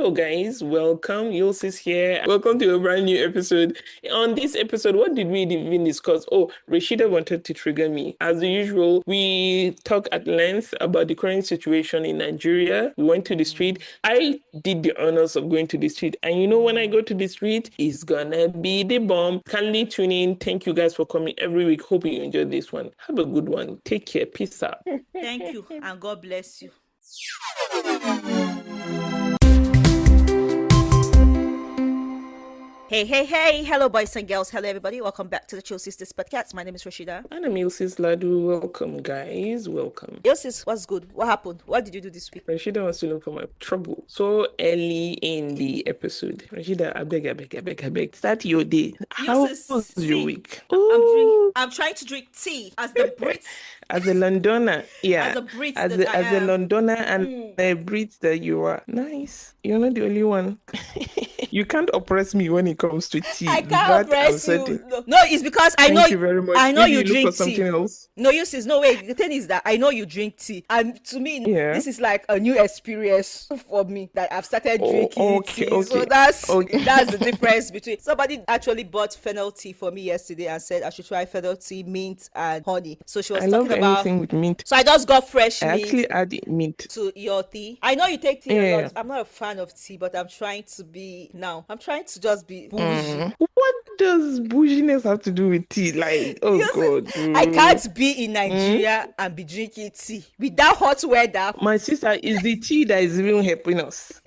Hello, guys. Welcome. Yulsis here. Welcome to a brand new episode. On this episode, what did we even discuss? Oh, Rashida wanted to trigger me. As usual, we talk at length about the current situation in Nigeria. We went to the street. I did the honors of going to the street. And you know, when I go to the street, it's gonna be the bomb. Kindly tune in. Thank you guys for coming every week. Hope you enjoyed this one. Have a good one. Take care. Peace out. Thank you, and God bless you. Hey, hello boys and girls, hello everybody, welcome back to the Chill Sisters podcast. My name is Rashida. And I'm Yulsis Ladu. Welcome, guys. Welcome. Yulsis, what's good? What happened? What did you do this week? Rashida wants to look for my trouble so early in the episode. Rashida, I beg. Start your day. How Yulsis, was your week? I'm trying to drink tea as the Brits. As a Londoner, yeah. As a Brit as that I a am. Londoner and a Brit that you are. Nice. You're not the only one. You can't oppress me when it comes to tea. I can't That I'm oppress you. certain. No, it's because I know. Thank you very much. I know Maybe you look drink for something tea. else. No, Yulsis, no way. The thing is that I know you drink tea, and to me, Yeah. this is like a new experience for me that I've started drinking okay, tea. okay, So that's okay. that's the difference between. Somebody actually bought fennel tea for me yesterday and said I should try fennel tea, mint, and honey. So she was I love talking about. anything with mint. So I just got fresh I mint actually add mint. to your tea. I know you take tea a Yeah. lot. I'm not a fan of tea, but I'm trying to be now. I'm trying to just be bougie. What does bouginess have to do with tea? Like, oh You see, God. I can't be in Nigeria and be drinking tea with that hot weather. My sister, is the tea that is even helping us.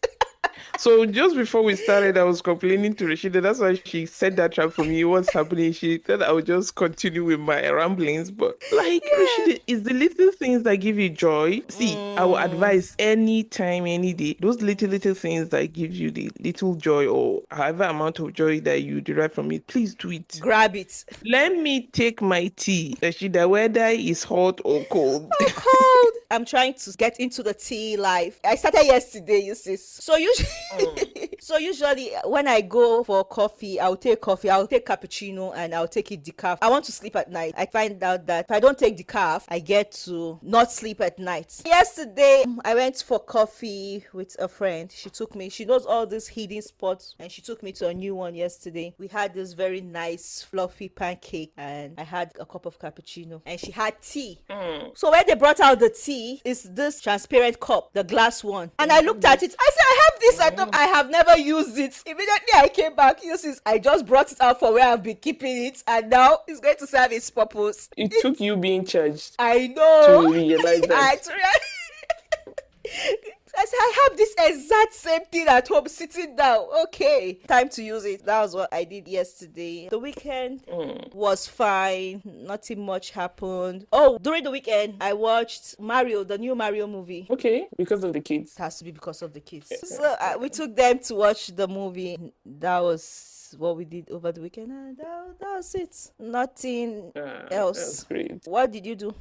So just before we started, I was complaining to Rashida. That's why she set that trap for me. What's happening? She thought I would just continue with my ramblings. But like, Rashida, it's the little things that give you joy. See, I will advise any time, any day, those little things that give you the little joy or however amount of joy that you derive from it, please do it. Grab it. Let me take my tea, Rashida, whether it's hot or cold. Cold. I'm trying to get into the tea life. I started yesterday, you see. So usually when I go for coffee, I'll take cappuccino and I'll take it decaf. I want to sleep at night. I find out that if I don't take decaf, I get to not sleep at night. Yesterday, I went for coffee with a friend. She knows all these hidden spots and she took me to a new one yesterday. We had this very nice fluffy pancake and I had a cup of cappuccino and she had tea. So when they brought out the tea, it's this transparent cup, the glass one. And I looked at it. I said, I have this at home. I have never used it. Immediately I came back. I just brought it out for where I've been keeping it. And now it's going to serve its purpose. It took you being charged I know. to realize that. I said, I have this exact same thing at home sitting down. Okay, time to use it. That was what I did yesterday. The weekend was fine. Nothing much happened. Oh, during the weekend, I watched Mario, the new Mario movie. Okay, because of the kids. It has to be because of the kids. So we took them to watch the movie. That was what we did over the weekend. And that was it. Nothing else. That's great. What did you do?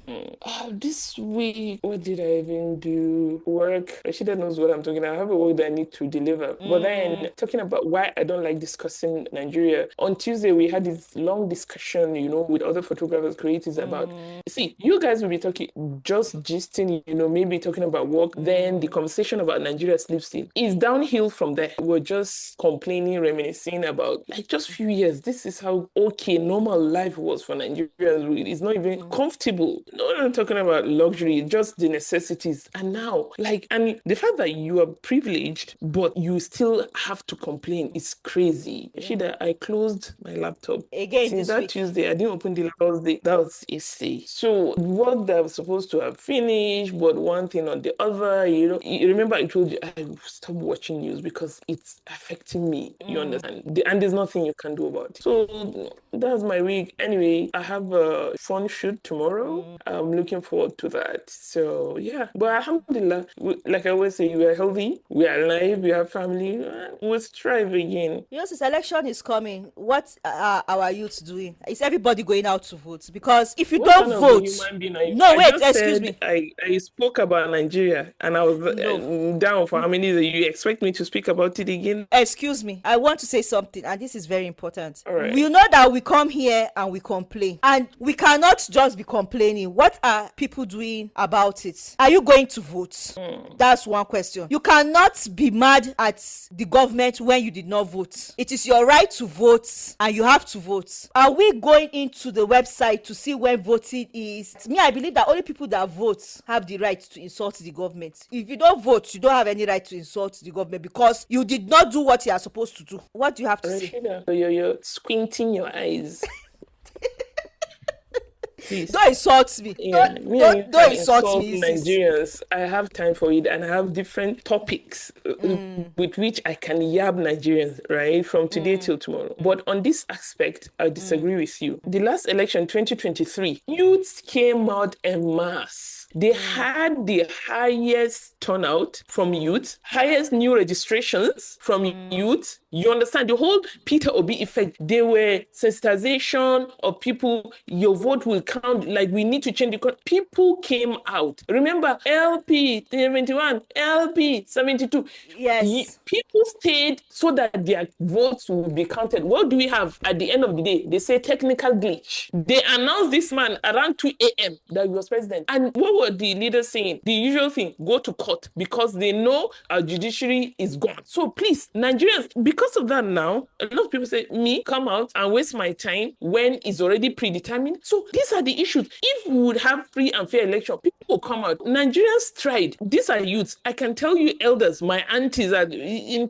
This week, what did I even do? Work. Rashida knows what I'm talking about. I have a work that I need to deliver. But then, talking about why I don't like discussing Nigeria, on Tuesday, we had this long discussion, with other photographers, creators about, see, you guys will be talking, just gisting, maybe talking about work. Then the conversation about Nigeria slips in. It's downhill from there. We're just complaining, reminiscing about, like, just few years. This is how normal life was for Nigerians. It's not even comfortable. No, I'm not talking about luxury, just the necessities. And now, and the fact that you are privileged, but you still have to complain is crazy. Shida, I closed my laptop. Again Since this that week. Tuesday, I didn't open the last day. That was yesterday. So work that I was supposed to have finished, but one thing on the other, You remember I told you I stopped watching news because it's affecting me. You understand? And there's nothing you can do about it. So that's my week. Anyway, I have a fun shoot tomorrow. I'm looking forward to that. So yeah, but alhamdulillah, like I always say, we are healthy, we are alive, we have family. We'll strive again. Yes, this election is coming. What are our youth doing? Is everybody going out to vote? Because if you What kind don't of vote, human being are you? no, I wait, just excuse said me. I spoke about Nigeria and I was No. down for how many days? You expect me to speak about it again? Excuse me. I want to say something, and and this is very important. All right. We know that we come here and we complain, and we cannot just be complaining. What are people doing about it? Are you going to vote? That's one question. You cannot be mad at the government when you did not vote. It is your right to vote, and you have to vote. Are we going into the website to see when voting is? Me, I believe that only people that vote have the right to insult the government. If you don't vote, you don't have any right to insult the government because you did not do what you are supposed to do. What do you have to say? Rashida, you're squinting your eyes. Please. Don't insult me. Yeah, Don't insult me. Nigerians. I have time for it, and I have different topics with which I can yab Nigerians, right, from today till tomorrow. But on this aspect, I disagree with you. The last election, 2023, youths came out en masse. They had the highest turnout from youth, highest new registrations from youth. You understand the whole Peter Obi effect. They were sensitization of people. Your vote will count. Like, we need to change the country. People came out. Remember, LP 71, LP 72. Yes. People stayed so that their votes will be counted. What do we have at the end of the day? They say technical glitch. They announced this man around 2 a.m. that he was president. And what were the leaders saying? The usual thing, go to court, because they know our judiciary is gone. So please, Nigerians, because of that now, a lot of people say, me, come out and waste my time when it's already predetermined. So these are the issues. If we would have free and fair election, people will come out. Nigerians tried. These are youths. I can tell you, elders, my aunties are in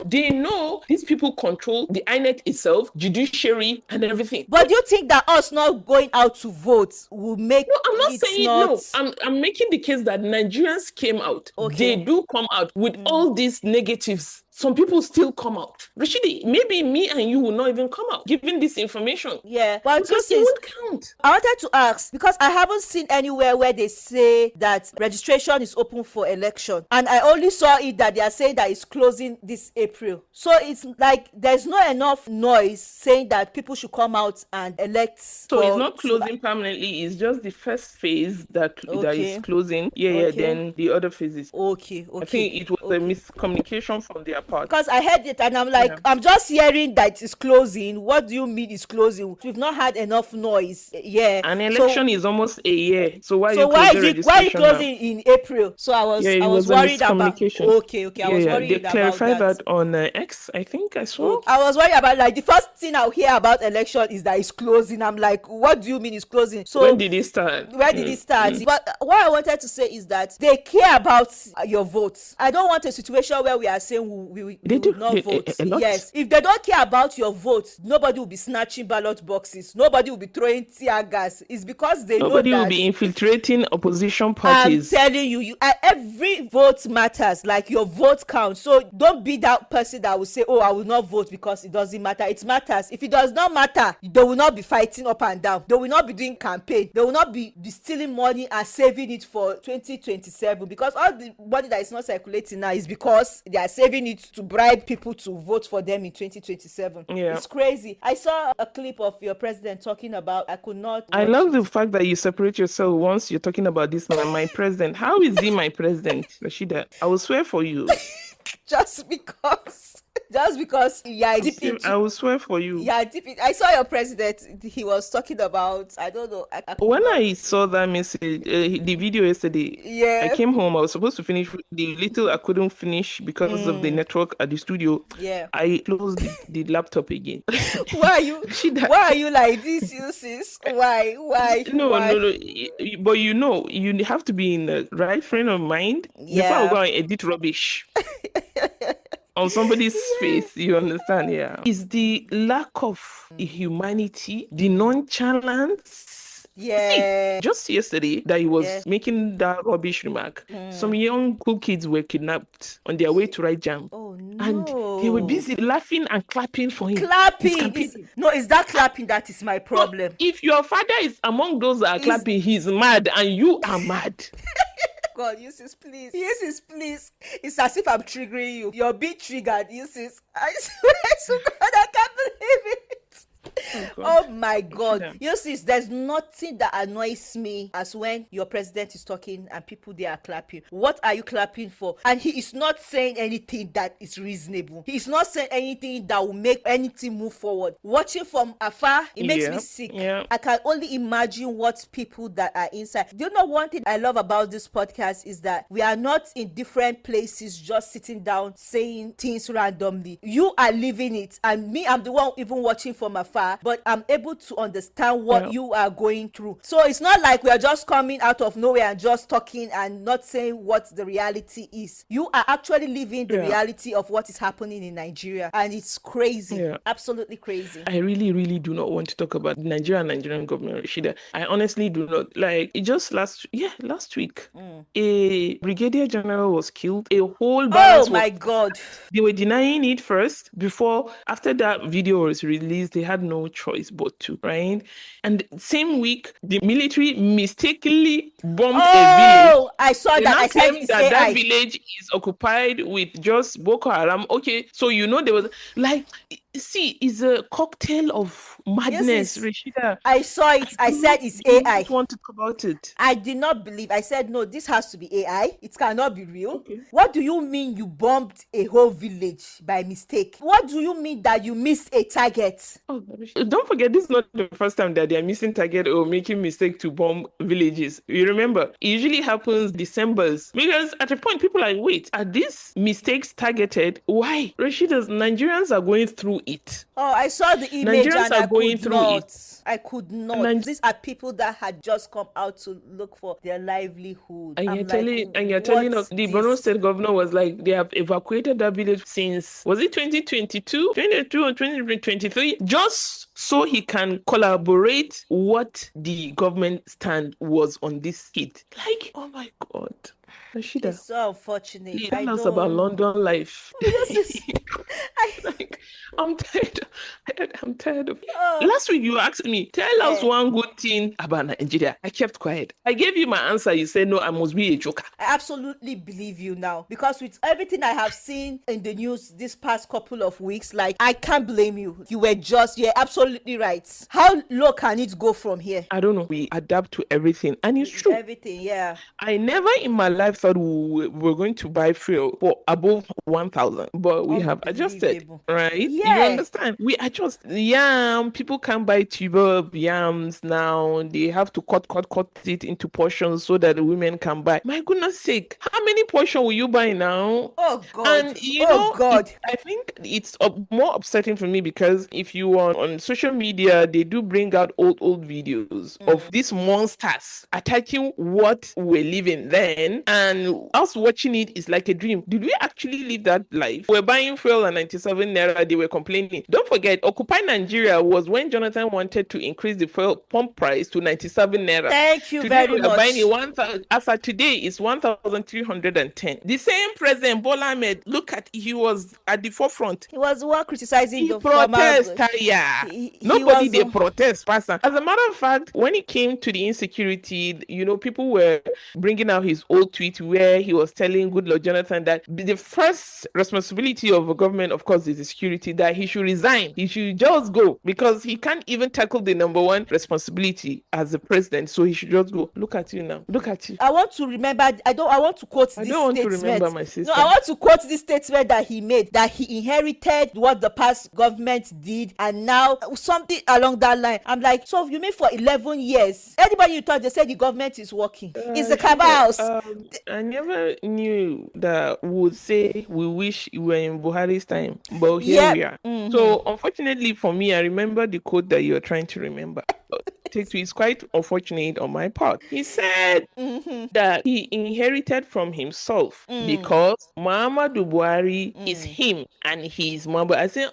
they know these people control the INEC itself, judiciary, and everything. But do you think that us not going out to vote will make I'm not saying no. I'm making the case that Nigerians came out. Okay. They do come out with all these negatives. Some people still come out. Rashidi, maybe me and you will not even come out, given this information. Yeah, but because it won't count. I wanted to ask, because I haven't seen anywhere where they say that registration is open for election. And I only saw it that they are saying that it's closing this April. So it's like there's not enough noise saying that people should come out and elect. So it's not closing permanently. It's just the first phase that is closing. Yeah, then the other phases. Okay. I think it was a miscommunication from their part. Because I heard it and I'm like, I'm just hearing that it's closing. What do you mean it's closing? We've not had enough noise. Yeah. An election is almost a year. So why are you closing in April? So I was worried about. Okay. I was worried about that. They clarified that on X, I think I saw. Okay. I was worried about, like, the first thing I'll hear about election is that it's closing. I'm like, what do you mean it's closing? So when did it start? Where did it start? But what I wanted to say is that they care about your votes. I don't want a situation where we are saying we will not vote. Yes. If they don't care about your vote, nobody will be snatching ballot boxes. Nobody will be throwing tear gas. It's because they know that nobody will be infiltrating opposition parties. I'm telling you, every vote matters. Like, your vote counts. So don't be that person that will say, oh, I will not vote because it doesn't matter. It matters. If it does not matter, they will not be fighting up and down. They will not be doing campaign. They will not be stealing money and saving it for 2027, because all the money that is not circulating now is because they are saving it to bribe people to vote for them in 2027. Yeah. It's crazy. I saw a clip of your president talking about, I love the fact that you separate yourself once you're talking about this man, my president. How is he my president, Rashida? I will swear for you. Just because I will swear for you. I saw your president. He was talking about, I don't know. I saw that message, the video yesterday, I came home. I was supposed to finish the little I couldn't finish because of the network at the studio. Yeah. I closed the laptop again. Why are you like this, you sis? Why? No. But you have to be in the right frame of mind before I go and edit rubbish. On somebody's face, you understand? Yeah. It's the lack of humanity, the nonchalance. Yeah. See, just yesterday that he was making that rubbish remark, some young cool kids were kidnapped on their way to write jam. Oh no. And they were busy laughing and clapping for him. Is that clapping that is my problem? No, if your father is among those that are clapping, he's mad and you are mad. God, Eustace, please. It's as if I'm triggering you. You're being triggered, Eustace. I swear to God, I can't believe it. Oh God. Oh my God. Rashida. You see, there's nothing that annoys me as when your president is talking and people they are clapping. What are you clapping for? And he is not saying anything that is reasonable. He is not saying anything that will make anything move forward. Watching from afar, it makes me sick. Yeah. I can only imagine what people that are inside. Do you know one thing I love about this podcast is that we are not in different places just sitting down saying things randomly. You are living it, and me, I'm the one even watching from afar, but I'm able to understand what you are going through. So it's not like we are just coming out of nowhere and just talking and not saying what the reality is. You are actually living the reality of what is happening in Nigeria, and it's crazy. Absolutely crazy. I really, really do not want to talk about Nigerian government, Rashida. I honestly do not. Like, it just last week, a brigadier general was killed. A whole barracks. Oh my God. They were denying it first before, after that video was released, they had no choice but to, right? And same week, the military mistakenly bombed a village. Oh, I saw They that. now I said claim it's that AI. village is occupied with just Boko Haram. Okay, so there was like, see, it's a cocktail of madness, Yes, Rashida. I saw it. I said it's I AI. don't want to talk about it. I did not believe. I said, no, this has to be AI. It cannot be real. Okay. What do you mean you bombed a whole village by mistake? What do you mean that you missed a target? Oh, don't forget, this is not the first time that they're missing target or making mistake to bomb villages. You remember, it usually happens Decembers. Because at a point, people are like, wait, are these mistakes targeted? Why? Rashida's Nigerians are going through it. Oh, I saw the image Nigerians and are I going could through not. it. I could not. These are people that had just come out to look for their livelihood. And you're what telling us the Borno this? State governor was like, they have evacuated that village since, was it 2022 or 2023? Just so he can collaborate what the government stand was on this hit. Like, oh my God. Rashida, It's so unfortunate. please I tell us about don't. London life. I, Like, I'm tired. I'm tired of. Oh. Last week you asked me, tell us one good thing about Nigeria. I kept quiet. I gave you my answer. You said no, I must be a joker. I absolutely believe you now, because with everything I have seen in the news this past couple of weeks, like, I can't blame you. You're absolutely right. How low can it go from here? I don't know. We adapt to everything, and it's true. Everything, yeah. I never in my life thought we were going to buy fuel for above 1,000, but we have adjusted, right? Yeah. You understand? We adjust. Yam, people can't buy tuber of yams now. They have to cut it into portions so that the women can buy. My goodness sake, how many portions will you buy now? Oh God. And God. I think it's more upsetting for me because if you are on social media, they do bring out old videos of these monsters attacking what we're living then, and us watching it is like a dream. Did we actually live that life? We're buying fuel at 97 naira. They were complaining. Don't forget, Occupy Nigeria was when Jonathan wanted to increase the fuel pump price to 97 naira. Thank you Today, very much. Buying it 1,000. As of today, it's 1,310. The same President Bola Ahmed, look at, he was at the forefront. He was the one criticizing the protest. Nobody they protest, person. As a matter of fact, when it came to the insecurity, people were bringing out his old tweet where he was telling Goodluck Jonathan that the first responsibility of a government, of course, is the security, that he should resign. He should just go because he can't even tackle the number one responsibility as the president. So he should just go. Look at you now. Look at you. I want to remember. I want to quote this statement. I don't want to remember, my sister. No, I want to quote this statement that he made, that he inherited what the past government did, and now something along that line. I'm like, so you mean for 11 years, anybody you talk, they say the government is working. It's the cabals. I never knew that would say we wish we were in Buhari's time, but here we are. Mm-hmm. So unfortunately for me, I remember the quote that you're trying to remember. It's quite unfortunate on my part. He said that he inherited from himself because Muhammadu Buhari is him and he's Mama. I say,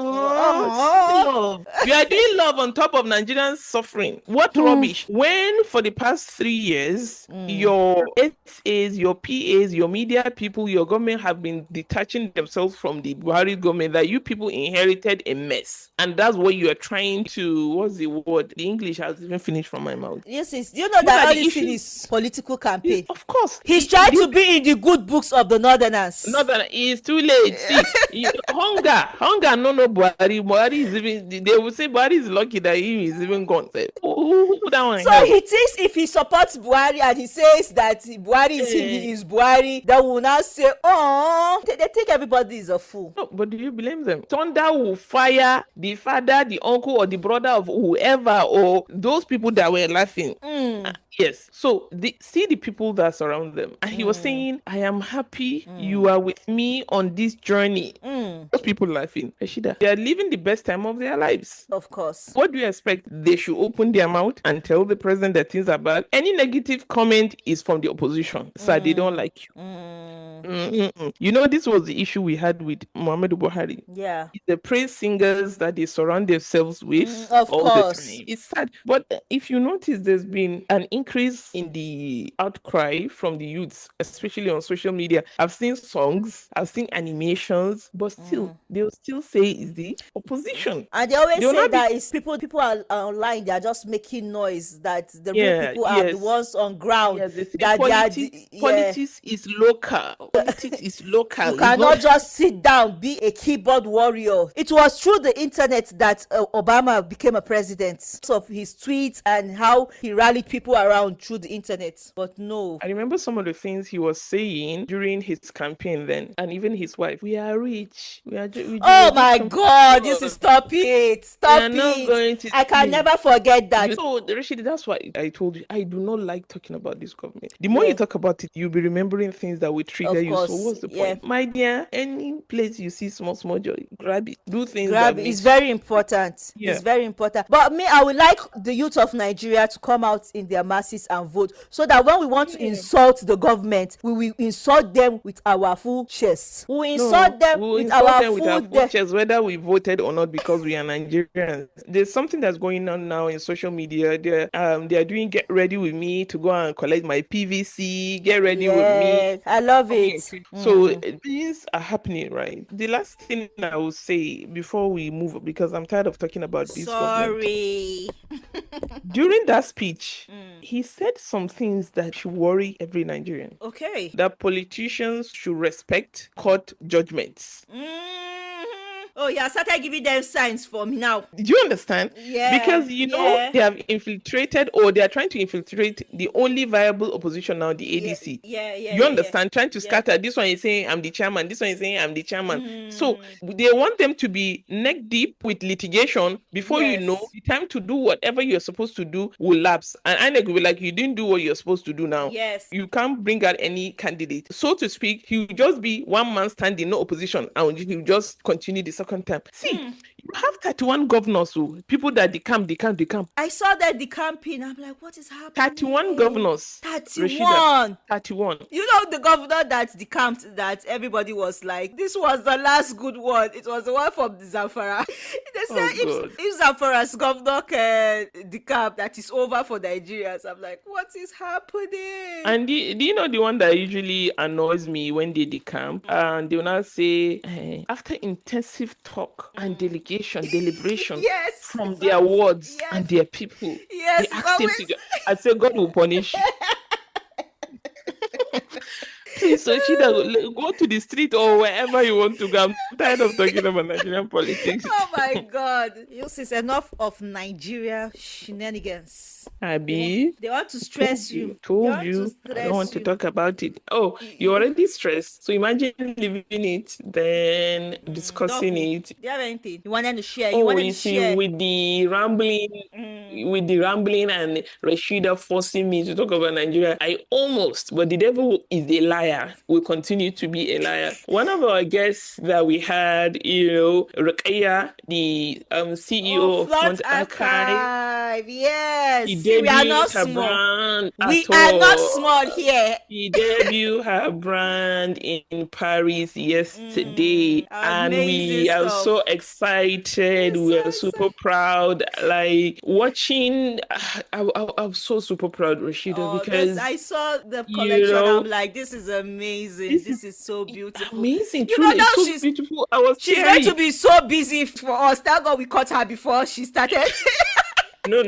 love. You are doing love on top of Nigerians suffering. What rubbish. When for the past 3 years, your SAs, your PAs, your media people, your government have been detaching themselves from the Buhari government, that you people inherited a mess. And that's what you are trying to, what's the word? The English has even finished from my mouth. Yes, do you know that all this thing is political campaign? Of course. He's trying to be in the good books of the Northerners. Northern, it's too late. See, hunger, no, Buhari is even, they will say Buhari is lucky that he is even gone. Who that one? So he thinks if he supports Buhari and he says that Buhari is Buhari, they will now say, oh, they think everybody is a fool. No, but do you blame them? Thunder will fire the father, the uncle, or the brother of whoever, or those people that were laughing. Yes. So see the people that surround them. And he was saying, I am happy you are with me on this journey. Those people laughing. Rashida, they are living the best time of their lives. Of course. What do you expect? They should open their mouth and tell the president that things are bad. Any negative comment is from the opposition. So they don't like you. You know, this was the issue we had with Muhammadu Buhari. Yeah. It's the praise singers that they surround themselves with of all course. the time. It's sad. But if you notice, there's been an increase in the outcry from the youths, especially on social media. I've seen songs, I've seen animations, but still, they'll still say it's the opposition. And they always say that it's people are online, they are just making noise, that the real people are the ones on ground. Yes, they say that politics is local. Politics is local. You cannot just sit down, be a keyboard warrior. It was through the internet that Obama became a president. Of his tweets and how he rallied people around through the internet. But no. I remember some of the things he was saying during his campaign then, and even his wife. We are rich. Oh my God! You should stop it. Stop it. I can never forget that. So, Rashid, that's why I told you I do not like talking about this government. The more you talk about it, you'll be remembering things that will trigger you. So what's the point? My dear, any place you see small joy, grab it. Do things. Grab it. It's very important. Yeah. It's very important. But me, I would like the youth of Nigeria to come out in their masses and vote, so that when we want to insult the government, we will insult them with our full chests. We will insult them with our full chests, whether we voted or not, because we are Nigerians. There's something that's going on now in social media. They are doing get ready with me to go and collect my PVC. Get ready with me. I love it. So things are happening, right? The last thing I will say before we move, because I'm tired of talking about this. Sorry. During that speech, he said some things that should worry every Nigerian. Okay. That politicians should respect court judgments. Oh, yeah, I started giving them signs for me now. Did you understand? Yeah. Because, they have infiltrated, or they are trying to infiltrate the only viable opposition now, the ADC. Yeah. You understand? Trying to scatter. This one is saying, I'm the chairman. This one is saying, I'm the chairman. So they want them to be neck deep with litigation before you know the time to do whatever you're supposed to do will lapse. And INEC will be like, you didn't do what you're supposed to do now. Yes. You can't bring out any candidate. So to speak, he'll just be one man standing, no opposition, and he'll just continue the second time. See, you have 31 governors, people that decamp. I saw that decamping. I'm like, what is happening? 31 governors. 31. 31. You know the governor that decamped, that everybody was like, this was the last good one. It was the one from Zamfara. They said if Zamfara's governor can decamp, that is over for Nigerians. I'm like, what is happening? And do you know the one that usually annoys me when they decamp? And they will now say, after intensive talk and deliberation from their wards and their people, they asked him to go. I say, God will punish you. Please, so go to the street or wherever you want to go. I'm tired of talking about Nigerian politics. Oh my God. It's enough of Nigeria shenanigans. Abi, they want to stress you. Told you. I don't want to talk about it. Oh, you're already stressed. So imagine living it, then discussing it. Do you have anything you wanted to share? With the rambling and Rashida forcing me to talk about Nigeria, but the devil is a liar. Will continue to be a liar. One of our guests that we had, Ruqayyah, the CEO of Front Archive. Yes. We are not small. We are not small here. She debuted her brand in Paris yesterday, and we are so excited. We are super proud. Like watching, I'm so super proud, Rashida, because I saw the collection. I'm like, this is amazing. This is so beautiful. Amazing. Truly, so beautiful. She's going to be so busy for us. Thank God we caught her before she started. No.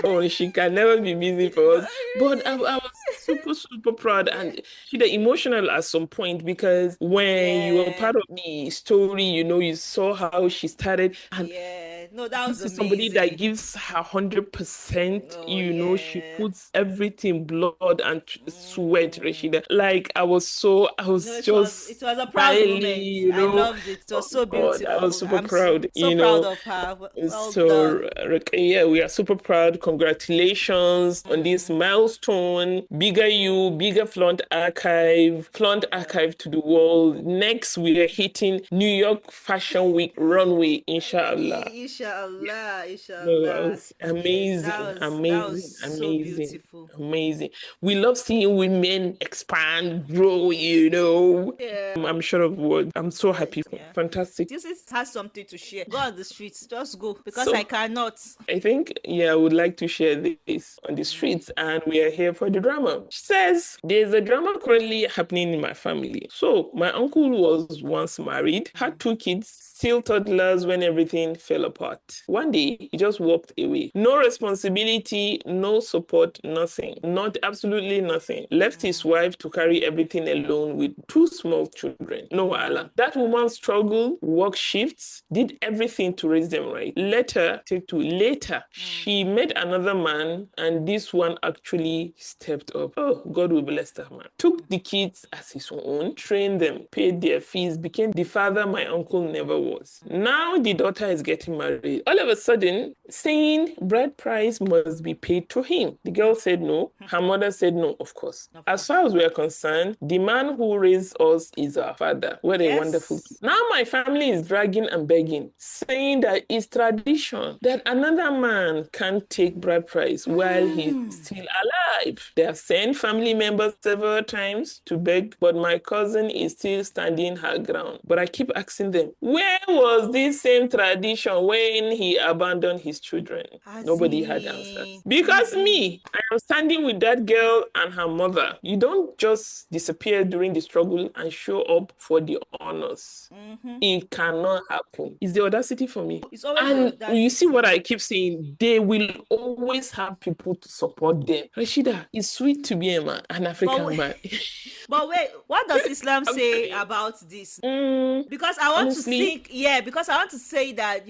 Oh, she can never be busy for us. But I was super, super proud. And she the emotional at some point because when you were Yeah. part of the story, you saw how she started. And Yeah. No, that was this is somebody that amazing. gives her 100%. Oh She yeah. puts everything, blood and sweat, Mm. Rashida. Like I No, was it just was a proud smiling, moment. I loved it. It was Oh so God, I was beautiful. super proud, So proud of her. Well So, done. yeah, we are super proud. Congratulations on this Mm. milestone. Bigger you, bigger Flaunt Yeah. Archive to the world. Next, we are hitting New York Fashion Week runway, inshallah. Inshallah, No, that inshallah. was Yes, amazing, that was amazing, so amazing, beautiful. amazing. We love seeing women expand, grow. Yeah. I'm short of words. I'm so happy. Yeah. Fantastic. This has something to share. Go on the streets. Just go because I So, cannot. I think, yeah, I would like to share this on the streets, and we are here for the drama. She says, there's a drama currently happening in my family. So, my uncle was once married, had 2 kids, still toddlers when everything fell apart. One day, he just walked away. No responsibility, no support, nothing. Not absolutely nothing. Left his wife to carry everything alone with 2 small children. No wahala. That woman struggled, worked shifts, did everything to raise them right. Later, she met another man, and this one actually stepped up. Oh, God will bless that man. Took the kids as his own, trained them, paid their fees, became the father my uncle never was. Now the daughter is getting married. All of a sudden, saying bride price must be paid to him. The girl said no. Her mother said no, of course. As far as we are concerned, the man who raised us is our father. What a wonderful. Yes. Now my family is dragging and begging, saying that it's tradition that another man can't take bride price while he's still alive. They have sent family members several times to beg, but my cousin is still standing her ground. But I keep asking them, where was this same tradition when he abandoned his children? As Nobody had in, answers. Because me, I am standing with that girl and her mother. You don't just disappear during the struggle and show up for the honors. It cannot happen. It's the audacity for me. it's always the And you see audacity. what I keep saying, they will always have people to support them. Rashida, it's sweet to be an But African man. but wait, what does Islam I'm say telling you. about this? Mm, Because I want to honestly, think, yeah, because I want to say that,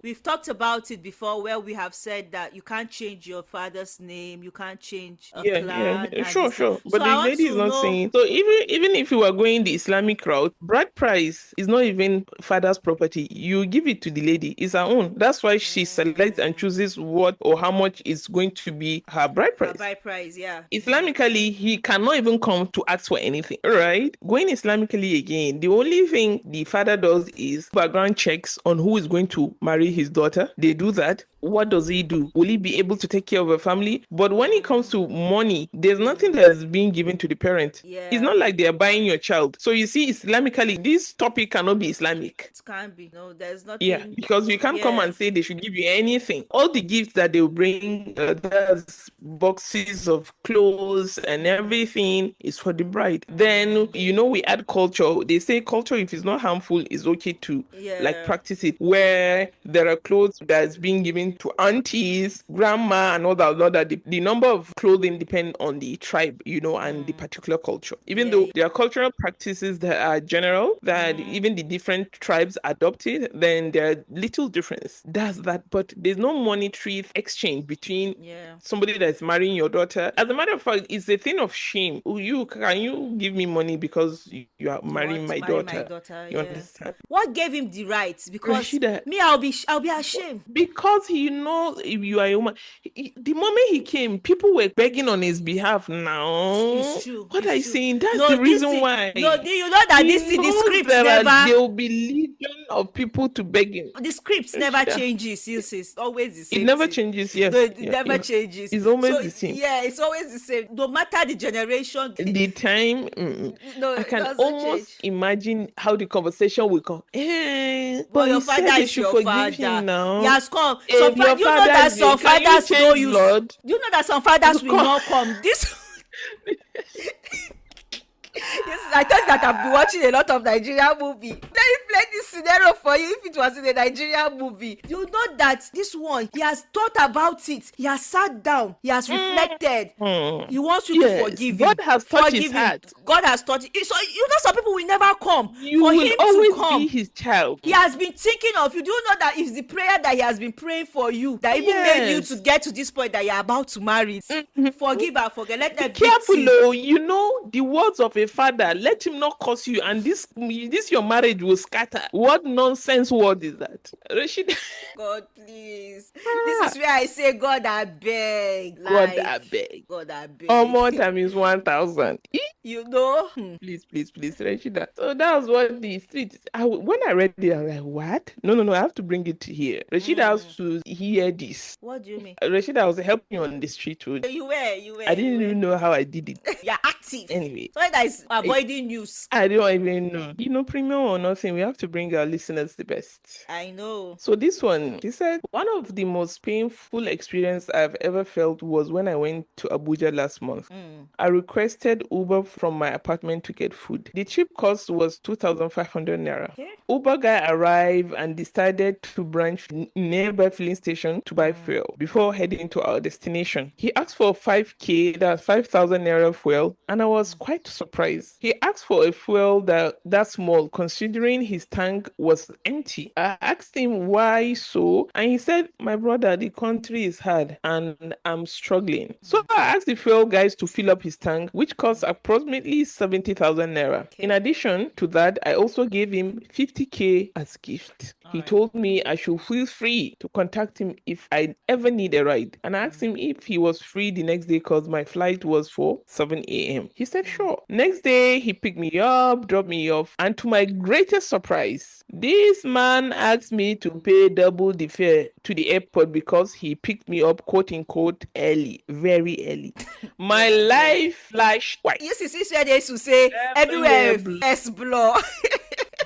we've talked about it before where we have said that you can't change your father's name, you can't change a clan and sure, this. sure. So But I the want lady is to not know. saying. So even if you are going the Islamic route, bride price is not even father's property. You give it to the lady. It's her own. That's why she selects and chooses what or how much is going to be her bride Her price. buy price, yeah. Islamically, he cannot even come to ask for anything. Right? Going Islamically again, the only thing the father does is background checks on who is going to marry his daughter. They do that. What does he do? Will he be able to take care of a family? But when it comes to money, there's nothing that's being given to the parent. It's Yeah. not like they are buying your child. So you see, Islamically, this topic cannot be Islamic. It can't be. No, there's Yeah, nothing. because you can't come Yeah. and say they should give you anything. All the gifts that they'll bring, there's boxes of clothes and everything is for the bride. Then, we add culture. They say culture, if it's not harmful, is okay to Yeah. practice it. Where there are clothes that's being given to aunties, grandma, and all that. The number of clothing depend on the tribe, and the particular culture. Even Yeah. though there are cultural practices that are general, that even the different tribes adopted, then there are little difference. That's that. But there's no monetary exchange between Yeah. somebody that's marrying your daughter. As a matter of fact, it's a thing of shame. Can you give me money because you are You marrying want to my marry my daughter? daughter, You yeah. understand? What gave him the right? Because Rashida, me, I'll be ashamed. because he knows if you are a woman. The moment he came, people were begging on his behalf now. It's true. What are It's you true. saying? That's No, the this reason thing. why. No, do you know that He this thing, the knows scripts never. there will be legion of people to beg him. The scripts never Rashida, changes. Since it's always the it same never thing. changes. No, Yes. it Yeah. never changes. It's always So the same. yeah, it's always the same. No matter the generation. The time, No, I it can doesn't almost change. imagine how the conversation will come. Well, But your he father said they is should your forgive him father. He now. has come. If your You know father that is some can you fathers don't change use. blood? Do you know that some fathers will Come. not come? This. Yes, I thought that I've been watching a lot of Nigerian movie. Plenty scenario for you if it was in a Nigerian movie. You know that this one, he has thought about it. He has sat down. He has reflected. He wants you to Yes, forgive God him. has touched his Forgive him. heart. God has touched it. So you know some people will never come. You For will him to always come, be his child. he has been thinking of you. Do you know that it's the prayer that he has been praying for you that even made you Yes. to get to this point that you're about to marry? Forgive and forget. Let them Careful, oh, you know the words of a father. Let him not curse you, and this your marriage will scatter. What nonsense word is that, Rashida? God, please. This is where I say, God, I beg. God, I beg. God, I beg. More time is 1,000. You know? Please, Rashida. So that was what the street. When I read it, I was like, what? No, I have to bring it to here. Rashida has to hear this. What do you mean? Rashida, I was helping you on the street road. You were. I didn't even know how I did it. You're active. Anyway. So that is avoiding news. I don't even know. You know, premium or nothing, we have to bring our listeners the best. I know. So this one, she said, one of the most painful experience I've ever felt was when I went to Abuja last month. I requested Uber from my apartment to get food. The cheap cost was 2,500 naira. Okay. Uber guy arrived and decided to branch nearby filling station to buy fuel before heading to our destination. He asked for 5K, that's 5,000 naira fuel, and I was quite surprised. He asked for a fuel that small, considering his tank was empty. I asked him why so, and he said, my brother, the country is hard and I'm struggling. So I asked the fuel guys to fill up his tank, which cost approximately 70,000 naira. Okay. In addition to that, I also gave him 50K as gift. He told me I should feel free to contact him if I ever need a ride. And I asked him if he was free the next day because my flight was for 7 a.m. He said, sure. Next day, he picked me up, dropped me off, and to my greatest surprise, this man asked me to pay double the fare to the airport because he picked me up, quote unquote, early, very early. My life flashed white. You see, where they used to say, everywhere is blur.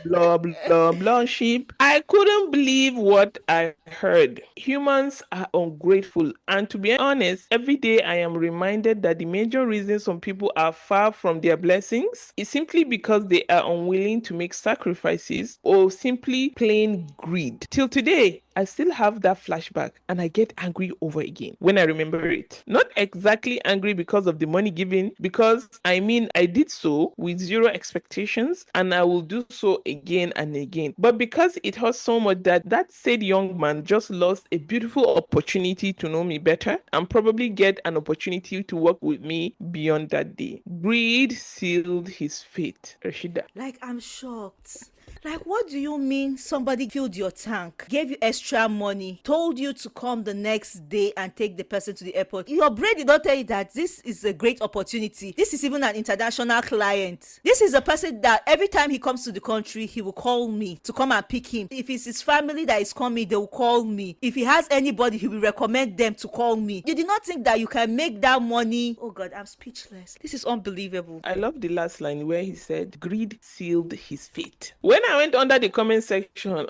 Blah, sheep. I couldn't believe what I heard. Humans are ungrateful, and to be honest, every day I am reminded that the major reason some people are far from their blessings is simply because they are unwilling to make sacrifices or simply plain greed. Till today, I still have that flashback and I get angry over again when I remember it. Not exactly angry because of the money given, because I did so with zero expectations and I will do so again and again. But because it hurts so much that said young man just lost a beautiful opportunity to know me better and probably get an opportunity to work with me beyond that day. Greed sealed his fate. Rashida. Like, I'm shocked. Like, what do you mean somebody filled your tank, gave you extra money, told you to come the next day and take the person to the airport? Your brain did not tell you that this is a great opportunity. This is even an international client. This is a person that every time he comes to the country, he will call me to come and pick him. If it's his family that is coming, they will call me. If he has anybody, he will recommend them to call me. You did not think that you can make that money? Oh God, I'm speechless. This is unbelievable. I love the last line where he said, greed sealed his fate. When I went under the comment section,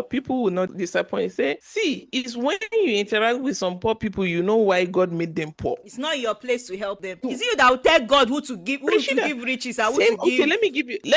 people will not disappoint. Say, see, it's when you interact with some poor people, you know why God made them poor. It's not your place to help them. Is it you that will tell God who to give riches and who to give? Okay, let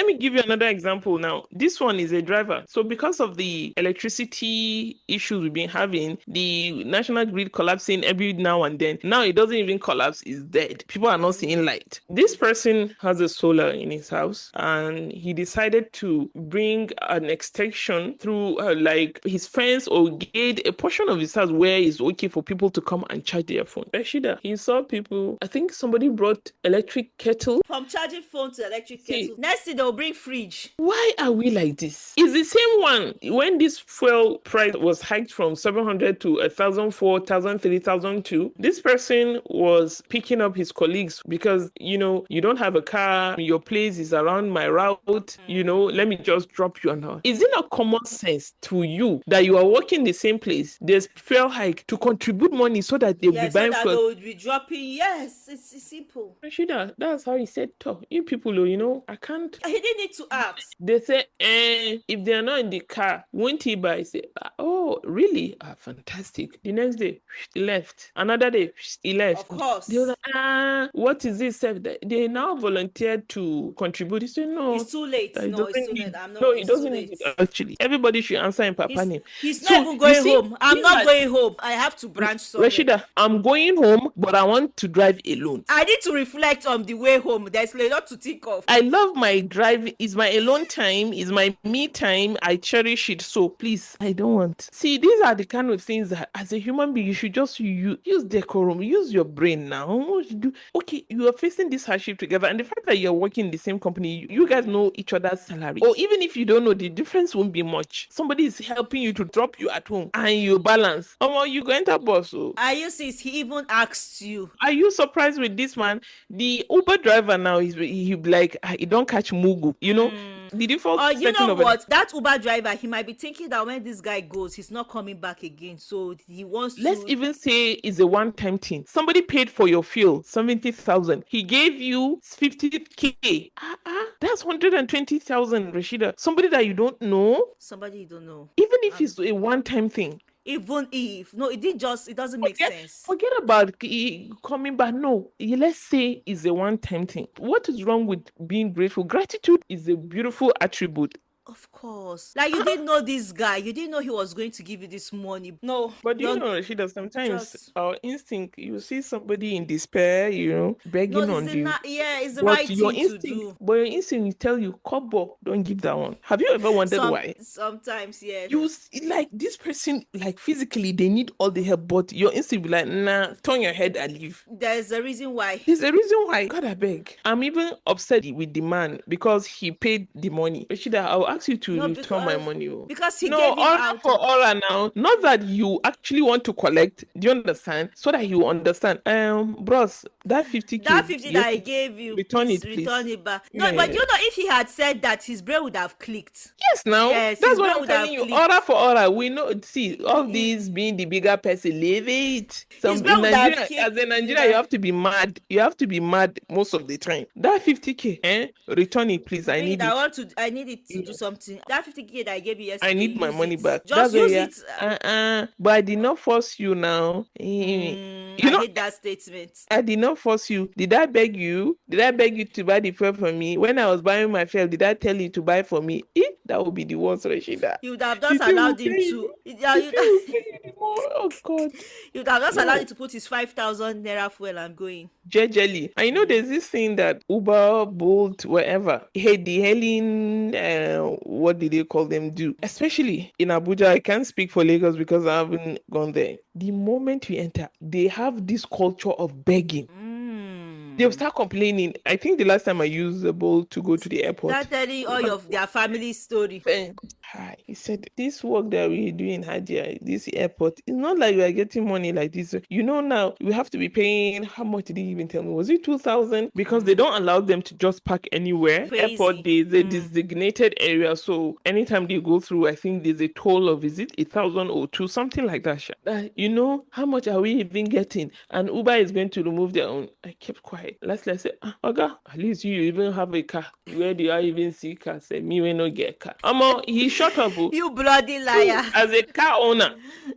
me give you another example now. This one is a driver. So because of the electricity issues we've been having, the national grid collapsing every now and then. Now it doesn't even collapse, it's dead. People are not seeing light. This person has a solar in his house and he decided to bring an extension through like his fence or gate, a portion of his house where it's okay for people to come and charge their phone. Rashida, he saw people, I think somebody brought electric kettle. From charging phone to electric kettle. Next thing they'll bring fridge. Why are we like this? It's the same one. When this fuel price was hiked from 700 to 1,004, 1,003, 1,002, this person was picking up his colleagues because, you don't have a car, your place is around my route, let me just drop you an hour. Is it not common sense to you that you are working the same place, there's fuel hike to contribute money so that they'll be buying fuel? They would be dropping. Yes, it's simple. Rashida, that's how he said, you people, I can't. He didn't need to ask. They say, if they're not in the car, won't he buy? Say, oh, really? Fantastic. The next day, he left. Another day, he left. Of course. They were like, what is this? They now volunteered to contribute. He said, no. It's too late. No, it's too late. I'm not. No, he It's too doesn't need late. it actually. Everybody should answer in Papa name. He's not So even you going see, home. I'm these not are going home. I have to branch somewhere. Rashida, I'm going home, but I want to drive alone. I need to reflect on the way home. There's a lot to think of. I love my drive. It's my alone time. It's my me time. I cherish it. So please, I don't want. See, these are the kind of things that as a human being, you should just use decorum. Use your brain now. What you do? Okay, you are facing this hardship together. And the fact that you're working in the same company, you guys know each other's salary. Or even if you don't know, the difference won't be much. Somebody is helping you to drop you at home and you balance. You go enter bus. So I use this. He even asked you. are you surprised with this man? The Uber driver now he like he don't catch Mugu, the default You setting know of it. what? That Uber driver, he might be thinking that when this guy goes, he's not coming back again. So he wants Let's to. even say it's a one-time thing. Somebody paid for your fuel, 70,000. He gave you 50K. That's 120,000, Rashida. Somebody that you don't know, Somebody you don't know. even if it's a one-time thing. Even if no, it doesn't make sense. Forget about coming back. No, let's say it's a one-time thing. What is wrong with being grateful? Gratitude is a beautiful attribute. Of course. Like, you didn't know this guy. You didn't know he was going to give you this money. No. But Rashida, sometimes our instinct, you see somebody in despair, begging on you. It's the right thing to do. But your instinct will tell you, Kobo, don't give that one. Have you ever wondered why? Sometimes, yes. You like this person, like physically, they need all the help, but your instinct will be like, nah, turn your head and leave. There's a reason why. There's a reason why. God, I beg. I'm even upset with the man because he paid the money. Rashida, I'll ask you to return my money. Because he gave it out. For all now. Not that you actually want to collect. Do you understand? So that he will understand. Bros, that 50K. That 50 that I gave you. Return it back. No, but if he had said that, his brain would have clicked. Yes, now. Yes, that's what I'm telling you. Order for order. We know. See, all these being the bigger person, leave it. As a Nigerian, you have to be mad. You have to be mad most of the time. That 50K, return it, please. I need it. I need it to do something. That 50K that I gave you yesterday, I need my money back. Just use it. But I did not force you now. I hate that statement. I did not force you. Did I beg you? Did I beg you to buy the fuel for me? When I was buying my fuel, did I tell you to buy for me? That would be the worst, Rashida. You would have just allowed him to. Oh God. You would have just allowed him to put his 5,000 naira fuel and going. Jelly. I know there's this thing that Uber, Bolt, wherever, the hailing, what did they call them do? Especially in Abuja, I can't speak for Lagos because I haven't gone there. The moment you enter, they have this culture of begging. They'll start complaining. I think the last time I used the Bolt to go to the airport. Start telling all of their family story. Hi. He said, this work that we do in Hadia, this airport, it's not like we are getting money like this. Now we have to be paying, how much did he even tell me? Was it 2,000? Because they don't allow them to just park anywhere. Crazy. Airport, there's a designated area. So anytime they go through, I think there's a toll of, is it 1,000 or 2, something like that. How much are we even getting? And Uber is going to remove their own. I kept quiet. Let's say, Oga, at least you even have a car. Where do I even see car? Say, me when no get car. He shut up. You bloody liar. As a car owner,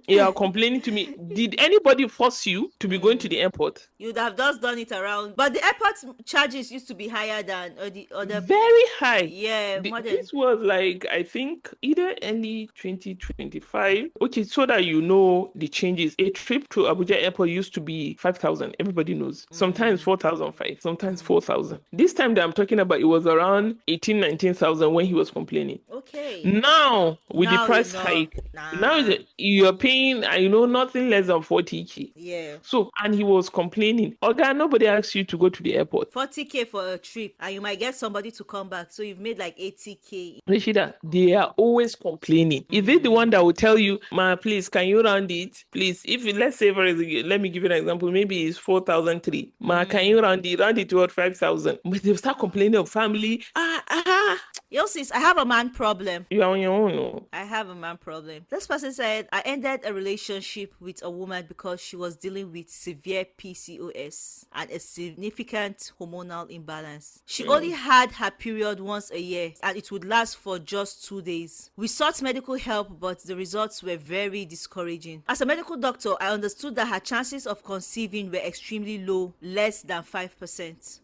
you are complaining to me. Did anybody force you to be going to the airport? You'd have just done it around. But the airport charges used to be higher than the other. Very high. Yeah. This was like, I think, either early 2025. Okay, so that you know the changes. A trip to Abuja airport used to be 5,000. Everybody knows. Sometimes 4,500. Sometimes 4,000. This time that I'm talking about, it was around 19,000 when he was complaining. Okay. Now, with the price hike, now you're paying, nothing less than 40K. Yeah. So, and he was complaining. Oga, nobody asked you to go to the airport. 40K for a trip, and you might get somebody to come back. So you've made like 80K. Rashida, they are always complaining. Is it the one that will tell you, ma, please, can you round it? Please, let's say, let me give you an example. Maybe it's 4,003. Ma, can you round it to 5,000? But they'll start complaining of family. Yo, sis, I have a man problem. You are on your own. Oh. I have a man problem. This person said, I ended a relationship with a woman because she was dealing with severe PCOS and a significant hormonal imbalance. She only had her period once a year and it would last for just 2 days. We sought medical help, but the results were very discouraging. As a medical doctor, I understood that her chances of conceiving were extremely low, less than 5%.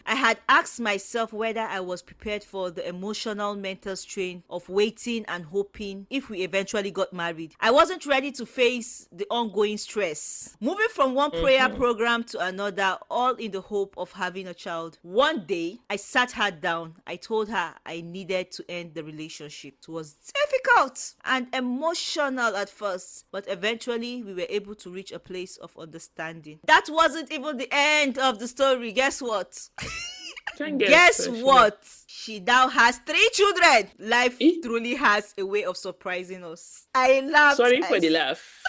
I had asked myself whether I was prepared for the emotional mental strain of waiting and hoping if we eventually got married. I wasn't ready to face the ongoing stress. Moving from one prayer program to another, all in the hope of having a child. One day, I sat her down. I told her I needed to end the relationship. It was difficult and emotional at first, but eventually we were able to reach a place of understanding. That wasn't even the end of the story. Guess what? Guess what? She now has 3 children. Life truly has a way of surprising us. I laughed. Sorry for the laugh.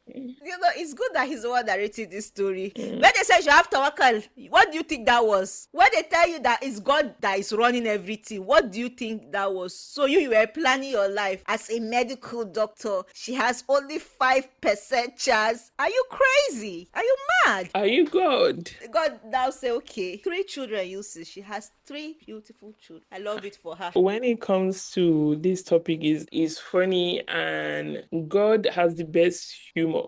You know, it's good that he's the one narrating this story. When they say you have tawakkal, what do you think that was? When they tell you that it's God that is running everything, what do you think that was? So you were planning your life as a medical doctor. She has only 5% chance. Are you crazy? Are you mad? Are you God? God now say, okay, 3 children, you see. She has 3 beautiful children. I love it for her. When it comes to this topic, is funny, and God has the best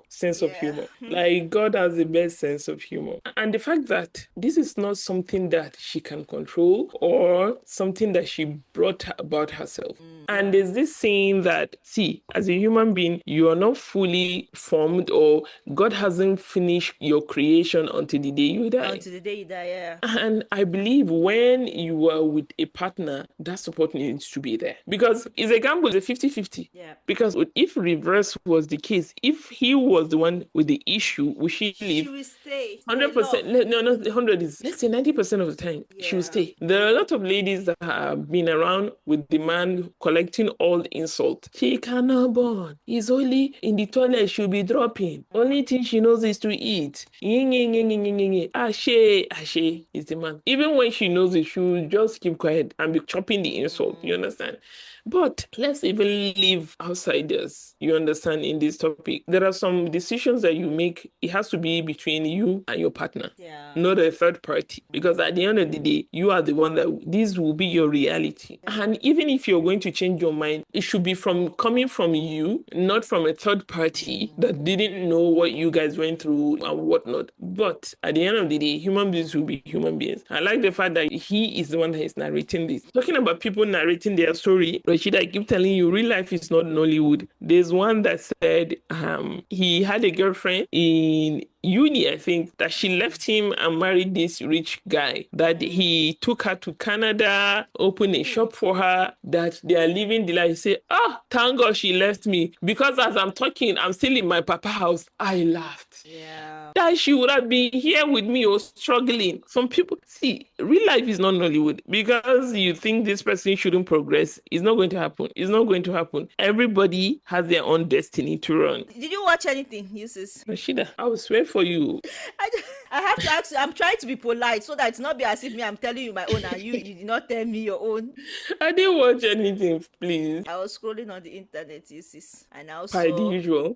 sense of humor. Like, God has the best sense of humor. And the fact that this is not something that she can control or something that she brought about herself. And there's this saying that, see, as a human being, you are not fully formed, or God hasn't finished your creation until the day you die. Until the day you die, yeah. And I believe when you are with a partner, that support needs to be there. Because it's a gamble, it's a 50-50. Yeah. Because if reverse was the case, if he was the one with the issue, would she leave? She will stay. 100%. No, 100 is, let's say 90% of the time, she will stay. There are a lot of ladies that have been around with the man collecting all the insult. She cannot born. It's only in the toilet she'll be dropping. Only thing she knows is to eat. Ashe is the man. Even when she knows it, she'll just keep quiet and be chopping the insult. You understand? But let's even leave outsiders, you understand, in this topic. There are some decisions that you make, it has to be between you and your partner, not a third party. Because at the end of the day, you are the one that this will be your reality. And even if you're going to change your mind, it should be coming from you, not from a third party that didn't know what you guys went through and whatnot. But at the end of the day, human beings will be human beings. I like the fact that he is the one that is narrating this. Talking about people narrating their story, Rashida, I keep telling you, real life is not Nollywood. There's one that said he had a girlfriend in uni, I think, that she left him and married this rich guy, that he took her to Canada, opened a shop for her, that they are living the life. Say, thank God she left me, because as I'm talking, I'm still in my papa house. I laughed. Yeah. That she would have been here with me or struggling. Some people, see, real life is not Nollywood. Because you think this person shouldn't progress, it's not going to happen. It's not going to happen. Everybody has their own destiny to run. Did you watch anything, Usis? Rashida, I will swear for you. I have to ask you, I'm trying to be polite so that it's not be as if I'm telling you my own and you did not tell me your own. I didn't watch anything, please. I was scrolling on the internet, Usis, and I also Per the usual,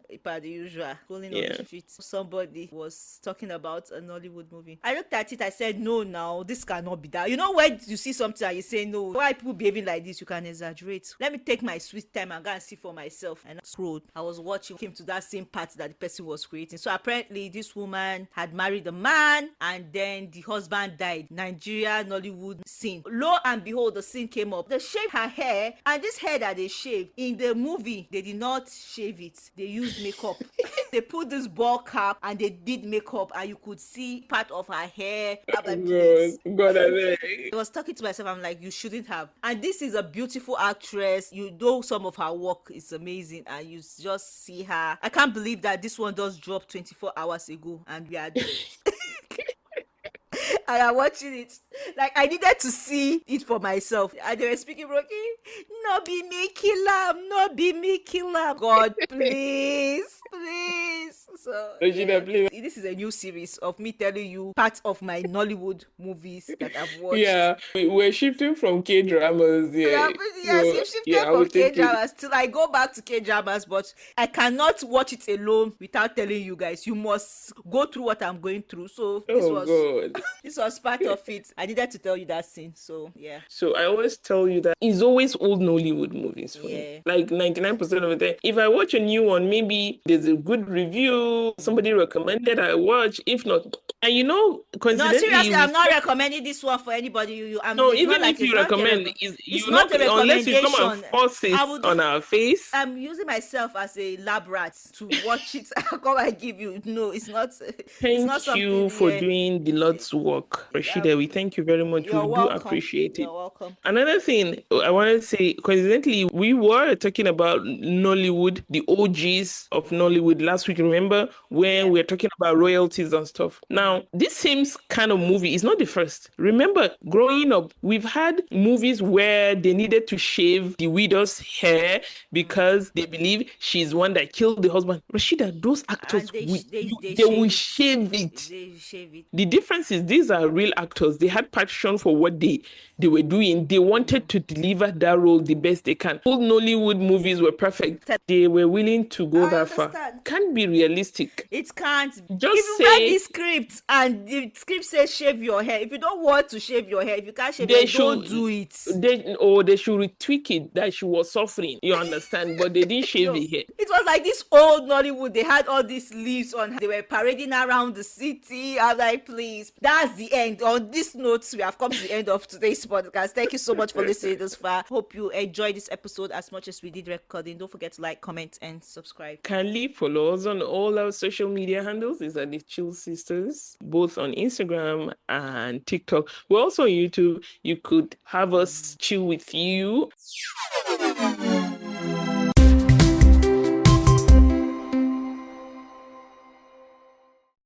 scrolling on the street. Somebody was talking about a Nollywood movie. I looked at it, I said, no, now, this cannot be that. You know, when you see something and you say, no, why people behaving like this, you can exaggerate. Let me take my sweet time and go and see for myself. And I scrolled. I was watching, came to that same part that the person was creating. So apparently, this woman had married a man and then the husband died. Nigeria Nollywood scene. Lo and behold, the scene came up. They shaved her hair, and this hair that they shaved in the movie, they did not shave it. They used makeup. They put this ball cap and they did makeup, and you could see part of her hair. God, I was talking to myself, I'm like, you shouldn't have. And this is a beautiful actress. You know, some of her work is amazing, and you just see her. I can't believe that this one just dropped 24 hours ago and we are and I'm watching it. Like I needed to see it for myself. And they were speaking broken. No be me kill am, no be me kill am. God, please, please. So Rashida, please. this is a new series of me telling you parts of my Nollywood movies that I've watched. Yeah, we're shifting from K dramas. Yeah, Yes, so you've shifted yeah, I from will take it. K-dramas till I go back to K-dramas, but I cannot watch it alone without telling you guys. You must go through what I'm going through. So Oh God. this was part of it. I needed to tell you that scene. So yeah. So I always tell you that it's always old Nollywood movies for me. Like 99% of the time. If I watch a new one, maybe there's a good review, somebody recommended I watch. If not, and you know, No, coincidentally, seriously, I'm not recommending this one for anybody. no, It's even not like if you recommend, it's not a unless you come and recommendation. force it on our face. I'm using myself as a lab rat to watch it. I'll come and give you. No, it's not. It's not Thank something. you for doing the Lord's work, Rashida. We thank you very much. You're We do welcome. appreciate it. You're welcome. Another thing I wanted to say, coincidentally, we were talking about Nollywood, the OGs of Nollywood last week. Remember when we were talking about royalties and stuff? Now, this same kind of movie is not the first. Remember, growing up, we've had movies where they needed to shave the widow's hair because they believe she's one that killed the husband. Rashida, those actors, And they will shave it. They shave it. The difference is these are real actors. They had passion for what they were doing. They wanted to deliver that role the best they can. Old Nollywood movies were perfect. They were willing to go that far. Can't be realistic. It can't. Just if you read the script and the script says shave your hair, if you don't want to shave your hair, if you can't shave your hair, don't do it. They should retweak it that she was suffering. You understand? But they didn't shave the hair. It was like this old Nollywood. They had all these leaves on. They were parading around the city. I'm like, please. That's the end. On this note, we have come to the end of today's podcast. Thank you so much for listening this far. Hope you enjoyed this episode as much as we did recording. Don't forget to like, comment, and subscribe. Kindly follow us on all our social media handles. These are the Chill Sisters, both on Instagram and TikTok. We're also on YouTube. You could have us chill with you.